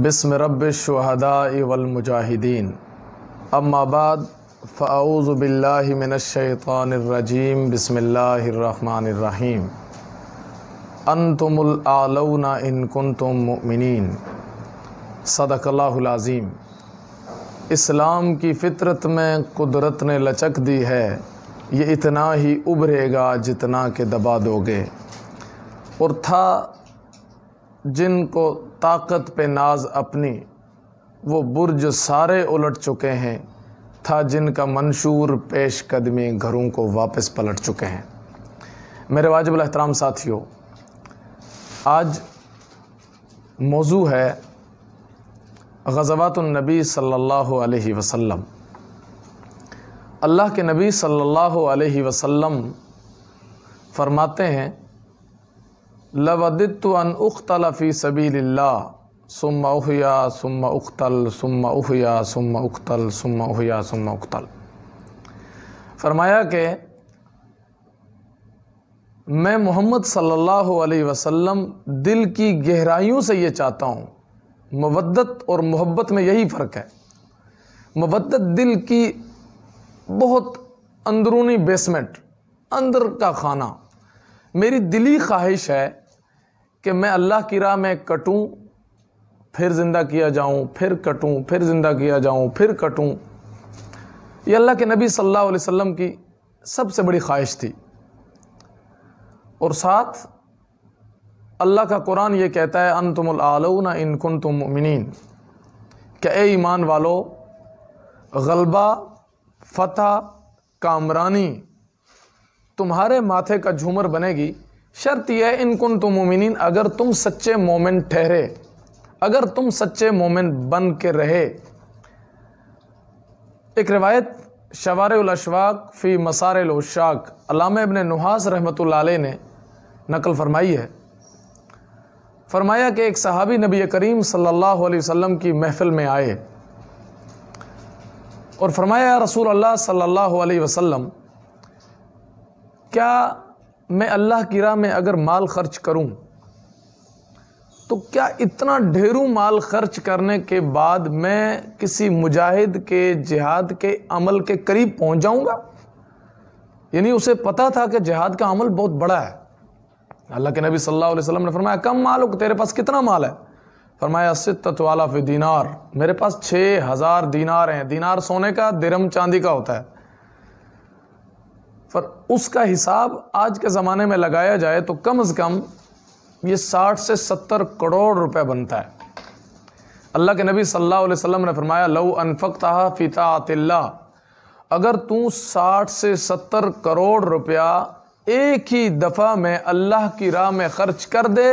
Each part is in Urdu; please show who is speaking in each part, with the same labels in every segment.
Speaker 1: بسم رب الشہداء والمجاہدین اما بعد فاعوذ باللہ من الشیطان الرجیم بسم اللہ الرحمن الرحیم انتم الاعلون ان کنتم مؤمنین صدق اللہ العظیم۔ اسلام کی فطرت میں قدرت نے لچک دی ہے، یہ اتنا ہی ابھرے گا جتنا کہ دبا دو گے۔ اور تھا جن کو طاقت پہ ناز اپنی، وہ برج سارے الٹ چکے ہیں، تھا جن کا منشور پیش قدمی گھروں کو واپس پلٹ چکے ہیں۔ میرے واجب الاحترام ساتھیوں، آج موضوع ہے غزوات النبی صلی اللہ علیہ وسلم۔ اللہ کے نبی صلی اللہ علیہ وسلم فرماتے ہیں لَوَدِدْتُ أَنْ أُقْتَلَ فِي سَبِيلِ اللَّهِ ثُمَّ أُحْيَا ثُمَّ أُقْتَلْ ثُمَّ أُحْيَا ثُمَّ أُقْتَلْ ثُمَّ أُحْيَا ثُمَّ أُقْتَلْ۔ فرمایا کہ میں محمد صلی اللہ علیہ وسلم دل کی گہرائیوں سے یہ چاہتا ہوں۔ مودت اور محبت میں یہی فرق ہے۔ مودت دل کی بہت اندرونی بیسمنٹ، اندر کا خانہ۔ میری دلی خواہش ہے کہ میں اللہ کی راہ میں کٹوں، پھر زندہ کیا جاؤں، پھر کٹوں، پھر زندہ کیا جاؤں، پھر کٹوں۔ یہ اللہ کے نبی صلی اللہ علیہ وسلم کی سب سے بڑی خواہش تھی۔ اور ساتھ اللہ کا قرآن یہ کہتا ہے انتم الاعلون ان کنتم مؤمنین، کہ اے ایمان والو، غلبہ، فتح، کامرانی تمہارے ماتھے کا جھومر بنے گی، شرط یہ ہے ان کنتم مؤمنین، اگر تم سچے مومن ٹھہرے، اگر تم سچے مومن بن کے رہے۔ ایک روایت شوارع الاشواق فی مسار العشاق علامہ ابن نحاس رحمۃ اللہ علیہ نے نقل فرمائی ہے۔ فرمایا کہ ایک صحابی نبی کریم صلی اللہ علیہ وسلم کی محفل میں آئے اور فرمایا یا رسول اللہ صلی اللہ علیہ وسلم، کیا میں اللہ کی راہ میں اگر مال خرچ کروں تو کیا اتنا ڈھیروں مال خرچ کرنے کے بعد میں کسی مجاہد کے جہاد کے عمل کے قریب پہنچ جاؤں گا؟ یعنی اسے پتا تھا کہ جہاد کا عمل بہت بڑا ہے۔ اللہ کے نبی صلی اللہ علیہ وسلم نے فرمایا کم مالک، تیرے پاس کتنا مال ہے؟ فرمایا 6,000 دینار، میرے پاس 6,000 دینار ہیں۔ دینار سونے کا، درہم چاندی کا ہوتا ہے۔ اس کا حساب آج کے زمانے میں لگایا جائے تو کم از کم یہ 60 سے 70 کروڑ روپے بنتا ہے۔ اللہ کے نبی صلی اللہ علیہ وسلم نے فرمایا لو انفقتها فی طاعت اللہ، اگر تو 60 سے 70 کروڑ روپیہ ایک ہی دفعہ میں اللہ کی راہ میں خرچ کر دے،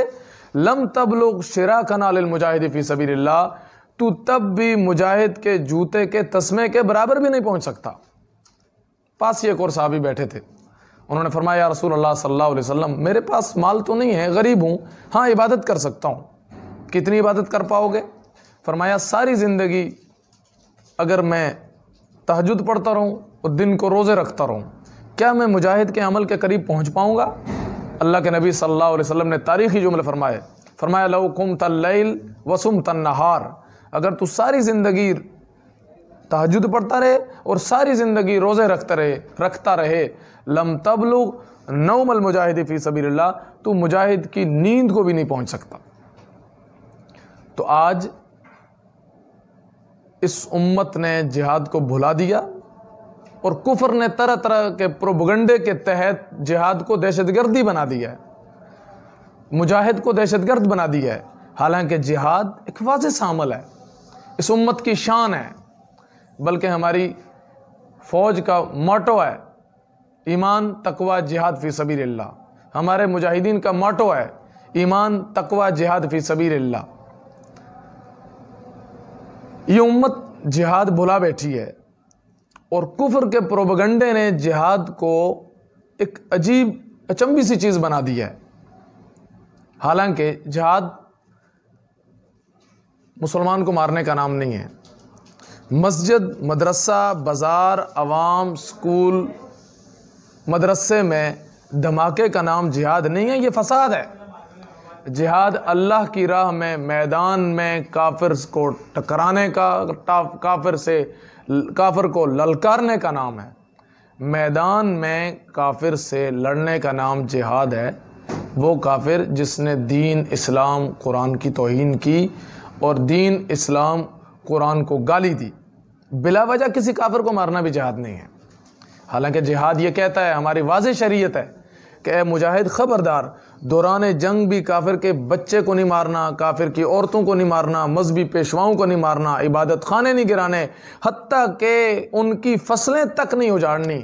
Speaker 1: لم تبلغ شراکنا للمجاہد فی سبیل اللہ، تو تب بھی مجاہد کے جوتے کے تسمے کے برابر بھی نہیں پہنچ سکتا۔ پاس یہ ایک اور صحابی بیٹھے تھے، انہوں نے فرمایا یا رسول اللہ صلی اللہ علیہ وسلم، میرے پاس مال تو نہیں ہے، غریب ہوں، ہاں عبادت کر سکتا ہوں۔ کتنی عبادت کر پاؤ گے؟ فرمایا ساری زندگی اگر میں تہجد پڑھتا رہوں اور دن کو روزے رکھتا رہوں، کیا میں مجاہد کے عمل کے قریب پہنچ پاؤں گا؟ اللہ کے نبی صلی اللہ علیہ وسلم نے تاریخی جملے فرمائے، فرمایا لو قمت اللیل وصمت النہار، اگر تو ساری زندگی تہجد پڑھتا رہے اور ساری زندگی روزے رکھتا رہے، لم تبلغ نوم المجاہد فی سبیل اللہ، تو مجاہد کی نیند کو بھی نہیں پہنچ سکتا۔ تو آج اس امت نے جہاد کو بھلا دیا اور کفر نے طرح طرح کے پروپیگنڈے کے تحت جہاد کو دہشت گردی بنا دیا ہے، مجاہد کو دہشت گرد بنا دیا ہے، حالانکہ جہاد ایک واضح سا عمل ہے، اس امت کی شان ہے، بلکہ ہماری فوج کا موٹو ہے ایمان تقوی جہاد فی سبیل اللہ، ہمارے مجاہدین کا موٹو ہے ایمان تقوی جہاد فی سبیل اللہ۔ یہ امت جہاد بھلا بیٹھی ہے اور کفر کے پروپیگنڈے نے جہاد کو ایک عجیب اچنبھی سی چیز بنا دی ہے، حالانکہ جہاد مسلمان کو مارنے کا نام نہیں ہے۔ مسجد، مدرسہ، بازار، عوام، سکول، مدرسے میں دھماکے کا نام جہاد نہیں ہے، یہ فساد ہے۔ جہاد اللہ کی راہ میں میدان میں کافر کو ٹکرانے کا، کافر کو للکارنے کا نام ہے۔ میدان میں کافر سے لڑنے کا نام جہاد ہے۔ وہ کافر جس نے دین اسلام قرآن کی توہین کی اور دین اسلام قرآن کو گالی دی، بلا وجہ کسی کافر کو مارنا بھی جہاد نہیں ہے۔ حالانکہ جہاد یہ کہتا ہے، ہماری واضح شریعت ہے کہ اے مجاہد خبردار، دوران جنگ بھی کافر کے بچے کو نہیں مارنا، کافر کی عورتوں کو نہیں مارنا، مذہبی پیشواؤں کو نہیں مارنا، عبادت خانے نہیں گرانے، حتیٰ کہ ان کی فصلیں تک نہیں اجاڑنی۔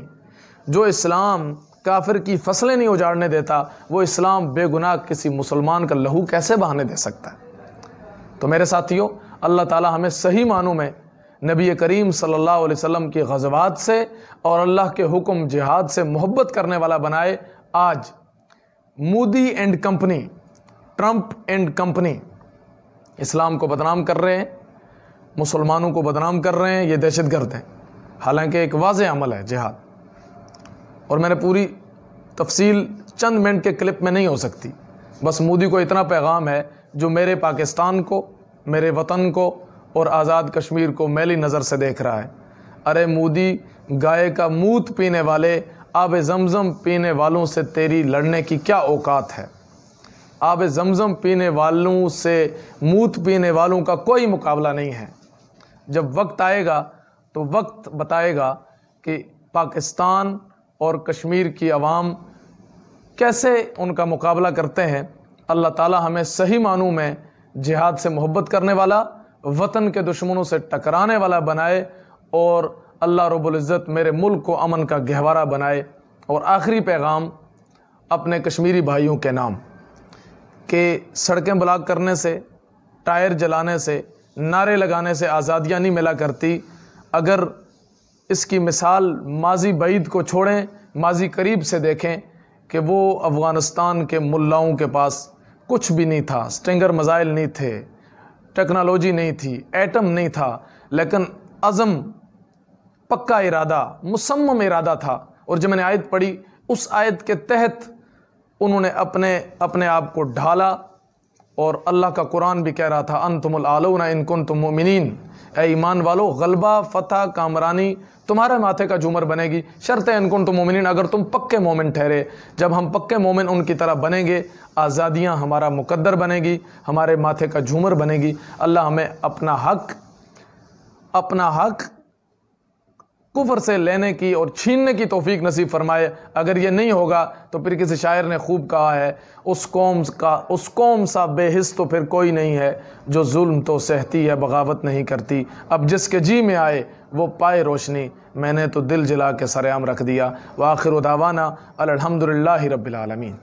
Speaker 1: جو اسلام کافر کی فصلیں نہیں اجاڑنے دیتا، وہ اسلام بے گناہ کسی مسلمان کا لہو کیسے بہانے دے سکتا ہے؟ تو میرے ساتھیوں، اللہ تعالی ہمیں صحیح معنوں میں نبی کریم صلی اللہ علیہ وسلم کی غزوات سے اور اللہ کے حکم جہاد سے محبت کرنے والا بنائے۔ آج Modi and company, Trump and company اسلام کو بدنام کر رہے ہیں، مسلمانوں کو بدنام کر رہے ہیں، یہ دہشت گرد ہیں، حالانکہ ایک واضح عمل ہے جہاد۔ اور میں نے پوری تفصیل چند منٹ کے کلپ میں نہیں ہو سکتی، بس مودی کو اتنا پیغام ہے جو میرے پاکستان کو، میرے وطن کو اور آزاد کشمیر کو میلی نظر سے دیکھ رہا ہے۔ ارے مودی، گائے کا موت پینے والے، آب زمزم پینے والوں سے تیری لڑنے کی کیا اوقات ہے؟ آب زمزم پینے والوں سے موت پینے والوں کا کوئی مقابلہ نہیں ہے۔ جب وقت آئے گا تو وقت بتائے گا کہ پاکستان اور کشمیر کی عوام کیسے ان کا مقابلہ کرتے ہیں۔ اللہ تعالی ہمیں صحیح معنوں میں جہاد سے محبت کرنے والا، وطن کے دشمنوں سے ٹکرانے والا بنائے، اور اللہ رب العزت میرے ملک کو امن کا گہوارہ بنائے۔ اور آخری پیغام اپنے کشمیری بھائیوں کے نام کہ سڑکیں بلاک کرنے سے، ٹائر جلانے سے، نعرے لگانے سے آزادیاں نہیں ملا کرتی۔ اگر اس کی مثال ماضی بعید کو چھوڑیں، ماضی قریب سے دیکھیں کہ وہ افغانستان کے ملاؤں کے پاس کچھ بھی نہیں تھا، سٹنگر میزائل نہیں تھے، ٹیکنالوجی نہیں تھی، ایٹم نہیں تھا، لیکن عزم، پکا ارادہ، مصمم ارادہ تھا۔ اور جب میں نے آیت پڑھی، اس آیت کے تحت انہوں نے اپنے آپ کو ڈھالا، اور اللہ کا قرآن بھی کہہ رہا تھا انتم الاعلون ان کنتم مؤمنین، اے ایمان والو، غلبہ، فتح، کامرانی تمہارے ماتھے کا جھومر بنے گی، شرط ہے ان کنتم مؤمنین، اگر تم پکے مومن ٹھہرے۔ جب ہم پکے مومن ان کی طرح بنیں گے، آزادیاں ہمارا مقدر بنے گی، ہمارے ماتھے کا جھومر بنے گی۔ اللہ ہمیں اپنا حق کفر سے لینے کی اور چھیننے کی توفیق نصیب فرمائے۔ اگر یہ نہیں ہوگا تو پھر کسی شاعر نے خوب کہا ہے، اس قوم سا بے حس تو پھر کوئی نہیں ہے، جو ظلم تو سہتی ہے بغاوت نہیں کرتی، اب جس کے جی میں آئے وہ پائے روشنی، میں نے تو دل جلا کے سر عام رکھ دیا۔ وآخر دعوانا الحمدللہ رب العالمین۔